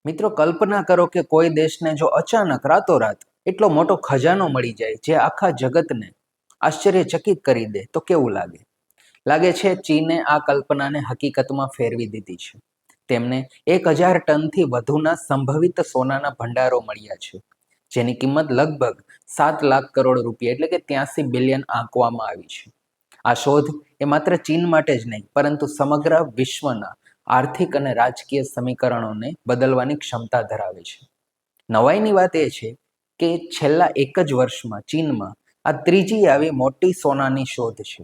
મિત્રો, કલ્પના કરો કે કોઈ દેશને જો અચાનક રાતોરાત એટલો મોટો ખજાનો મળી જાય જે આખા જગતને આશ્ચર્યચકિત કરી દે તો કેવું લાગે? લાગે છે ચીને આ કલ્પનાને હકીકતમાં ફેરવી દીધી છે. તેમને 1000 ટનથી વધુના સંભવિત સોનાના ભંડારો મળ્યા છે, જેની કિંમત લગભગ 7 લાખ કરોડ રૂપિયા એટલે કે 83 બિલિયન આંકવામાં આવી છે. આ શોધ એ માત્ર ચીન માટે જ નહીં, પરંતુ સમગ્ર વિશ્વના આર્થિક અને રાજકીય સમીકરણોને બદલવાની ક્ષમતા ધરાવે છે. નવાઈની વાત એ છે કે છેલ્લા એક જ વર્ષમાં ચીનમાં આ ત્રીજી આવી મોટી સોનાની શોધ છે,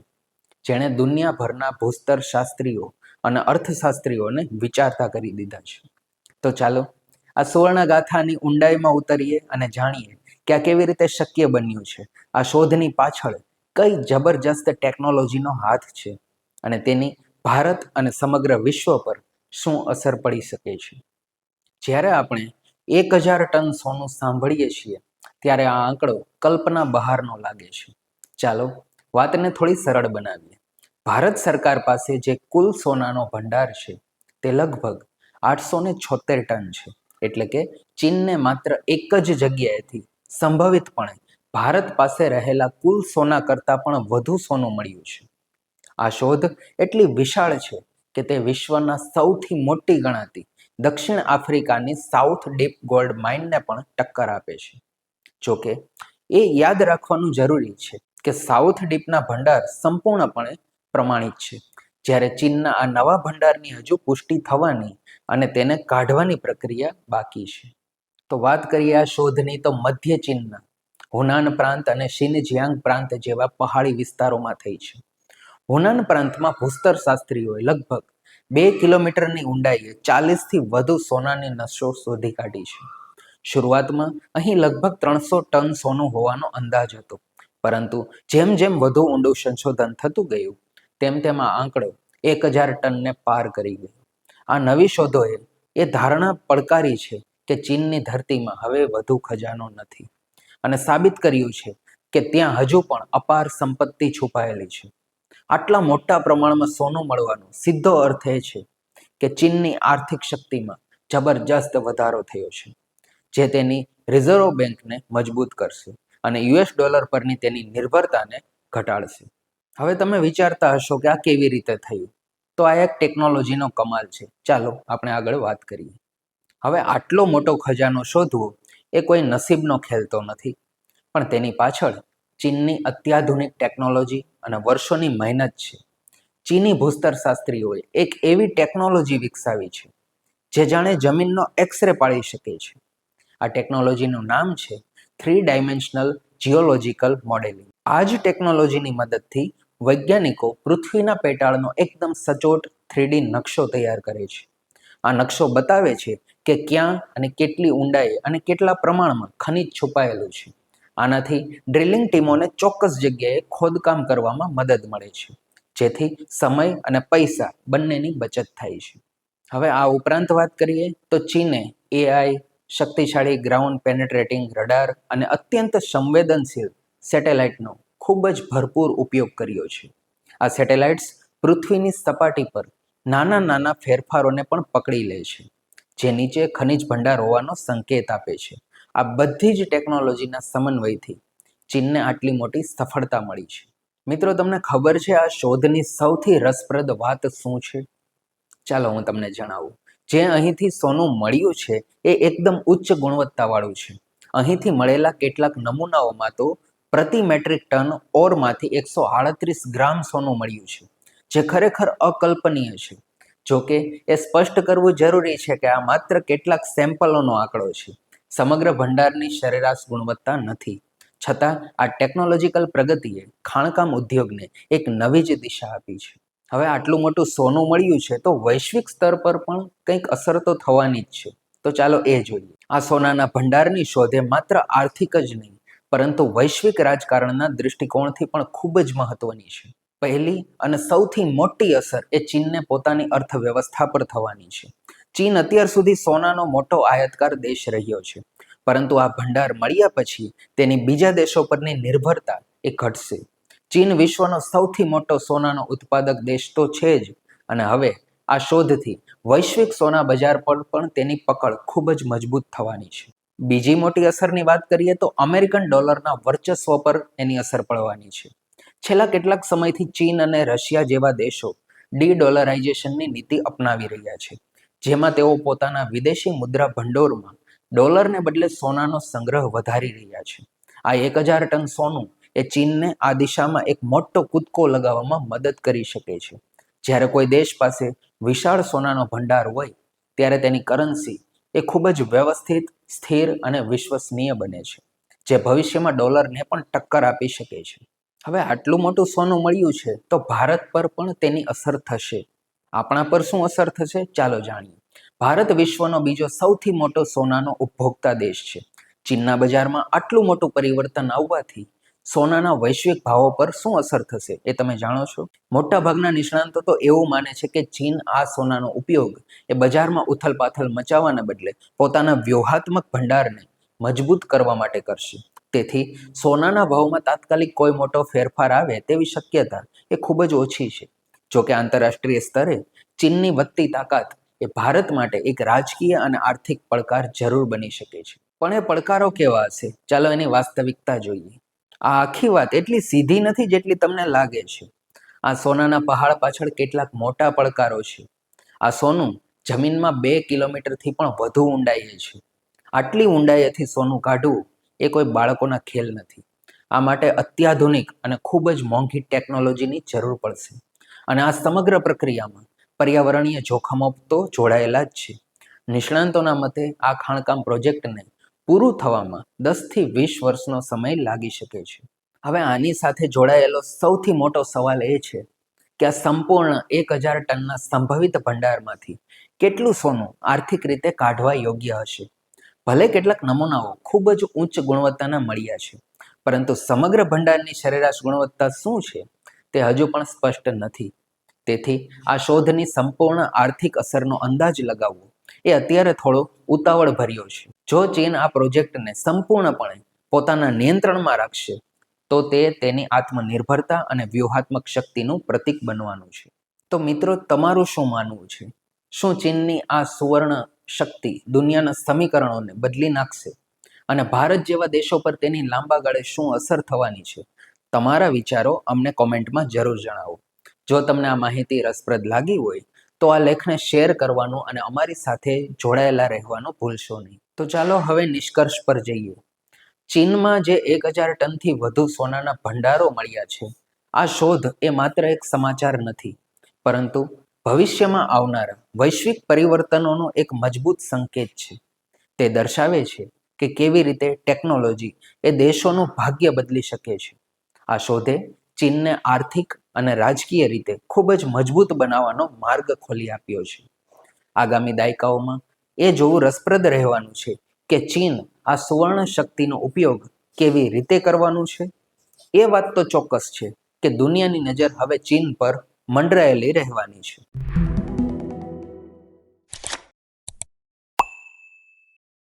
જેણે દુનિયાભરના ભૂસ્તર શાસ્ત્રીઓ અને અર્થશાસ્ત્રીઓને વિચારતા કરી દીધા છે. તો ચાલો આ સુવર્ણગાથાની ઊંડાઈમાં ઉતરીએ અને જાણીએ કે આ કેવી રીતે શક્ય બન્યું છે. આ શોધની પાછળ કઈ જબરજસ્ત ટેકનોલોજીનો હાથ છે અને તેની ભારત અને સમગ્ર વિશ્વ પર શું અસર પડી શકે છે. જ્યારે આપણે 1000 ટન સોનું સાંભળીએ છીએ ત્યારે આ આંકડો કલ્પના બહારનો લાગે છે. ચાલો વાતને થોડી સરળ બનાવીએ. ભારત સરકાર પાસે જે કુલ સોનાનો ભંડાર છે તે લગભગ 876 ટન છે. એટલે કે ચીનને માત્ર એક જ જગ્યાએથી સંભવિતપણે ભારત પાસે રહેલા કુલ સોના કરતાં પણ વધુ સોનું મળ્યું છે. આ શોધ એટલી વિશાળ છે કે તે વિશ્વના સૌથી મોટી ગણાતી દક્ષિણ આફ્રિકાની સાઉથ ડીપ ગોલ્ડ માઇનને પણ ટક્કર આપે છે. જોકે એ યાદ રાખવાનું જરૂરી છે કે સાઉથ ડીપના ભંડાર સંપૂર્ણપણે પ્રમાણિત છે, જ્યારે ચીનના આ નવા ભંડારની હજુ પુષ્ટિ થવાની અને તેને કાઢવાની પ્રક્રિયા બાકી છે. તો વાત કરીએ આ શોધની, તો મધ્ય ચીનના હુનાન પ્રાંત અને શિનજિયાંગ પ્રાંત જેવા પહાડી વિસ્તારોમાં થઈ છે. હુનાન પ્રાંતમાં ભૂસ્તર શાસ્ત્રીઓએ લગભગ 2 કિલોમીટરની ઊંડાઈએ 40થી વધુ સોનાની નસો શોધી કાઢી છે. શરૂઆતમાં અહીં લગભગ 300 ટન સોનું હોવાનો અંદાજ હતો, પરંતુ જેમ જેમ વધુ ઊંડું સંશોધન થતું ગયું તેમ તેમ આ આંકડો 1000 ટનને પાર કરી ગયો. આ નવી શોધોએ એ ધારણા પડકારી છે કે ચીનની ધરતીમાં હવે વધુ ખજાનો નથી અને સાબિત કર્યું છે કે ત્યાં હજુ પણ અપાર સંપત્તિ છુપાયેલી છે. આટલા મોટા પ્રમાણમાં સોનું મળવાનો સીધો અર્થ એ છે કે ચીનની આર્થિક શક્તિમાં જબરજસ્ત વધારો થયો છે, જે તેની રિઝર્વ બેંકને મજબૂત કરશે અને US ડોલર પરની તેની નિર્ભરતાને ઘટાડશે. હવે તમે વિચારતા હશો કે આ કેવી રીતે થયું? તો આ એક ટેકનોલોજીનો કમાલ છે. ચાલો આપણે આગળ વાત કરીએ. હવે આટલો મોટો ખજાનો શોધવો એ કોઈ નસીબનો ખેલ તો નથી, પણ તેની પાછળ ચીનની અત્યાધુનિક ટેકનોલોજી અને વર્ષોની મહેનત છે. ચીની ભૂસ્તર શાસ્ત્રીઓએ એક એવી ટેકનોલોજી વિકસાવી છે જે જાણે જમીનનો એક્સરે પાડી શકે છે. આ ટેકનોલોજીનું નામ છે 3 ડાયમેન્શનલ જીઓલોજીકલ મોડેલિંગ. આ જ ટેકનોલોજીની મદદથી વૈજ્ઞાનિકો પૃથ્વીના પેટાળનો એકદમ સચોટ 3D નકશો તૈયાર કરે છે. આ નકશો બતાવે છે કે ક્યાં અને કેટલી ઊંડાઈએ અને કેટલા પ્રમાણમાં ખનિજ છુપાયેલું છે. આનાથી ડ્રિલિંગ ટીમોને ચોક્કસ જગ્યાએ ખોદકામ કરવામાં મદદ મળે છે, જેથી સમય અને પૈસા બંનેની બચત થાય છે. હવે આ ઉપરાંત વાત કરીએ તો ચીને AI, શક્તિશાળી ગ્રાઉન્ડ પેનેટ્રેટિંગ રડાર અને અત્યંત સંવેદનશીલ સેટેલાઇટનો ખૂબ જ ભરપૂર ઉપયોગ કર્યો છે. આ સેટેલાઇટ્સ પૃથ્વીની સપાટી પર નાના નાના ફેરફારોને પણ પકડી લે છે, જે નીચે ખનિજ ભંડાર હોવાનો સંકેત આપે છે. આ બધી જ ટેકનોલોજીના સમન્વયથી ચીનને આટલી મોટી સફળતા મળી છે. મિત્રો, તમને ખબર છે આ શોધની સૌથી રસપ્રદ વાત શું છે? ચાલો હું તમને જણાવું. જે અહીંથી સોનું મળ્યું છે એ એકદમ ઉચ્ચ ગુણવત્તાવાળું છે. અહીંથી મળેલા કેટલાક નમૂનાઓમાં તો પ્રતિ મેટ્રિક ટન ઓરમાંથી 138 ગ્રામ સોનું મળ્યું છે, જે ખરેખર અકલ્પનીય છે. જોકે એ સ્પષ્ટ કરવું જરૂરી છે કે આ માત્ર કેટલાક સેમ્પલોનો આંકડો છે, સમગ્ર ભંડારની સરેરાશ ગુણવત્તા નથી. છતાં આ ટેકનોલોજીકલ પ્રગતિએ ખાણકામ ઉદ્યોગને એક નવી જ દિશા આપી છે. હવે આટલું મોટું સોનું મળ્યું છે તો વૈશ્વિક સ્તર પર પણ કંઈક અસર તો થવાની જ છે. તો ચાલો એ જોઈએ. આ સોનાના ભંડારની શોધે માત્ર આર્થિક જ નહીં, પરંતુ વૈશ્વિક રાજકારણના દૃષ્ટિકોણથી પણ ખૂબ જ મહત્વની છે. પહેલી અને સૌથી મોટી અસર એ ચીનને પોતાની અર્થવ્યવસ્થા પર થવાની છે. ચીન અત્યાર સુધી સોનાનો મોટો આયાતકાર દેશ રહ્યો છે, પરંતુ આ ભંડાર મળ્યા પછી તેની બીજા દેશો પરની નિર્ભરતા એ ઘટશે. ચીન વિશ્વનો સૌથી મોટો સોનાનો ઉત્પાદક દેશ તો છે જ, અને હવે આ શોધથી વૈશ્વિક સોના બજાર પર પણ તેની પકડ ખૂબ જ મજબૂત થવાની છે. બીજી મોટી અસરની વાત કરીએ તો અમેરિકન ડોલરના વર્ચસ્વ પર એની અસર પડવાની છે. છેલ્લા કેટલાક સમયથી ચીન અને રશિયા જેવા દેશો ડી-ડોલરાઇઝેશનની નીતિ અપનાવી રહ્યા છે, જેમાં તેઓ પોતાના વિદેશી મુદ્રા ભંડોળમાં ડોલરને બદલે સોનાનો સંગ્રહ વધારી રહ્યા છે. આ 1000 ટન સોનું એ ચીનને આ દિશામાં એક મોટો કૂદકો લગાવવામાં મદદ કરી શકે છે. જ્યારે કોઈ દેશ પાસે વિશાળ સોનાનો ભંડાર હોય ત્યારે તેની કરન્સી એ ખૂબ જ વ્યવસ્થિત, સ્થિર અને વિશ્વસનીય બને છે, જે ભવિષ્યમાં ડોલરને પણ ટક્કર આપી શકે છે. હવે આટલું મોટું સોનું મળ્યું છે તો ભારત પર પણ તેની અસર થશે. આપણા પર શું અસર થશે? ચાલો જાણીએ. ભારત વિશ્વનો બીજો સૌથી મોટો સોનાનો ઉપભોક્તા દેશ છે. ચીનના બજારમાં આટલું મોટું પરિવર્તન આવવાથી સોનાના વૈશ્વિક ભાવો પર શું અસર થશે એ તમે જાણો છો? મોટાભાગના નિષ્ણાંતો તો એવું માને છે કે ચીન આ સોનાનો ઉપયોગ એ બજારમાં ઉથલપાથલ મચાવવાના બદલે પોતાના વ્યૂહાત્મક ભંડારને મજબૂત કરવા માટે કરશે. તેથી સોનાના ભાવમાં તાત્કાલિક કોઈ મોટો ફેરફાર આવે તેવી શક્યતા એ ખૂબ જ ઓછી છે. જોકે આંતરરાષ્ટ્રીય સ્તરે ચીનની વધતી તાકાત એ ભારત માટે એક રાજકીય અને આર્થિક પડકાર જરૂર બની શકે છે. પણ એ પડકારો કેવા હશે? ચાલો એની વાસ્તવિકતા જોઈએ. આ આખી વાત એટલી સીધી નથી જેટલી તમને લાગે છે. આ સોનાના પહાડ પાછળ કેટલાક મોટા પડકારો છે. આ સોનું જમીનમાં 2 કિલોમીટરથી પણ વધુ ઊંડાઈએ છે. આટલી ઊંડાઈએથી સોનું કાઢવું એ કોઈ બાળકોના ખેલ નથી. આ માટે અત્યાધુનિક અને ખૂબ જ મોંઘી ટેકનોલોજીની જરૂર પડશે. અને આ સમગ્ર પ્રક્રિયામાં પર્યાવરણીય જોખમો તો જોડાયેલા જ છે. નિષ્ણાંતોના મતે આ ખાણકામ પ્રોજેક્ટને પૂરું થવામાં 10 થી 20 વર્ષનો સમય લાગી શકે છે. હવે આની સાથે જોડાયેલો સૌથી મોટો સવાલ એ છે કે આ સંપૂર્ણ 1000 ટનના સંભવિત ભંડારમાંથી કેટલું સોનું આર્થિક રીતે કાઢવા યોગ્ય હશે. ભલે કેટલાક નમૂનાઓ ખૂબ જ ઉચ્ચ ગુણવત્તાના મળ્યા છે, પરંતુ સમગ્ર ભંડારની સરેરાશ ગુણવત્તા શું છે તે હજુ પણ સ્પષ્ટ નથી. તેથી આ શોધની સંપૂર્ણ આર્થિક અસરનો અંદાજ લગાવવો એ અત્યારે થોડો ઉતાવળ ભર્યો છે. જો ચીન આ પ્રોજેક્ટને સંપૂર્ણપણે પોતાના નિયંત્રણમાં રાખશે તો તે તેની આત્મનિર્ભરતા અને વ્યૂહાત્મક શક્તિનું પ્રતીક બનવાનું છે. તો મિત્રો, તમારું શું માનવું છે? શું ચીનની આ સુવર્ણ શક્તિ દુનિયાના સમીકરણોને બદલી નાખશે? અને ભારત જેવા દેશો પર તેની લાંબા ગાળે શું અસર થવાની છે? તમારા વિચારો અમને કોમેન્ટમાં જરૂર જણાવો. જો તમને આ માહિતી રસપ્રદ લાગી હોય તો આ લેખને શેર કરવાનું અને અમારી સાથે જોડાયેલા રહેવાનું ભૂલશો નહીં. તો ચાલો હવે નિષ્કર્ષ પર જઈએ. ચીનમાં જે 1000 ટનથી વધુ સોનાના ભંડારો મળ્યા છે, આ શોધ એ માત્ર એક સમાચાર નથી, પરંતુ ભવિષ્યમાં આવનારા વૈશ્વિક પરિવર્તનોનો એક મજબૂત સંકેત છે. તે દર્શાવે છે કે કેવી રીતે ટેકનોલોજી એ દેશોનું ભાગ્ય બદલી શકે છે. આ શોધે ચીનને આર્થિક અને રાજકીય રીતે ખૂબ જ મજબૂત બનાવવાનો માર્ગ ખોલી આપ્યો છે. આગામી દાયકાઓમાં એ જોવું રસપ્રદ રહેવાનું છે કે ચીન આ સુવર્ણ શક્તિનો ઉપયોગ કેવી રીતે કરવાનું છે. એ વાત તો ચોક્કસ છે કે દુનિયાની નજર હવે ચીન પર મંડરાયેલી રહેવાની છે.